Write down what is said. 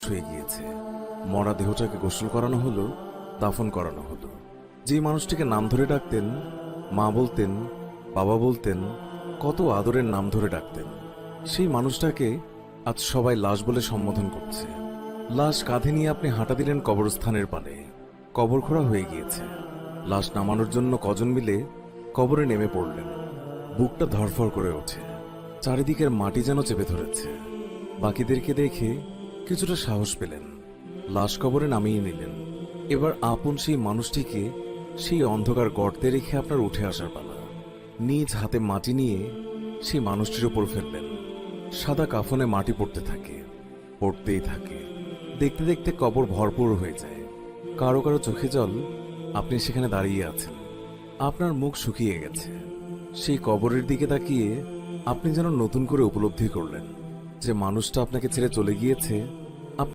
হয়ে গিয়েছে। মরা দেহটাকে গোসল করানো হলো, দাফন করানো হলো। যে মানুষটিকে নাম ধরে ডাকতেন, মা বলতেন, বাবা বলতেন, কত আদরের নাম ধরে ডাকতেন, সেই মানুষটাকে আজ সবাই লাশ বলে সম্বোধন করছে। লাশ কাঁধে নিয়ে আপনি হাঁটা দিলেন কবরস্থানের পানে। কবর খোঁড়া হয়ে গিয়েছে। লাশ নামানোর জন্য কজন মিলে কবরে নেমে পড়লেন। বুকটা ধরফর করে ওঠে। চারিদিকের মাটি যেন চেপে ধরেছে। বাকিদেরকে দেখে কিছুটা সাহস পেলেন। লাশ কবরে নামিয়ে নিলেন। এবার আপন সেই মানুষটিকে সেই অন্ধকার গর্তে রেখে আপনার উঠে আসার পালা। নিজ হাতে মাটি নিয়ে সেই মানুষটির ওপর ফেললেন। সাদা কাফনে মাটি পড়তে থাকে, পড়তেই থাকে। দেখতে দেখতে কবর ভরপুর হয়ে যায়। কারো কারো চোখে জল। আপনি সেখানে দাঁড়িয়ে আছেন। আপনার মুখ শুকিয়ে গেছে। সেই কবরের দিকে তাকিয়ে আপনি যেন নতুন করে উপলব্ধি করলেন যে মানুষটা আপনাকে ছেড়ে চলে গিয়েছে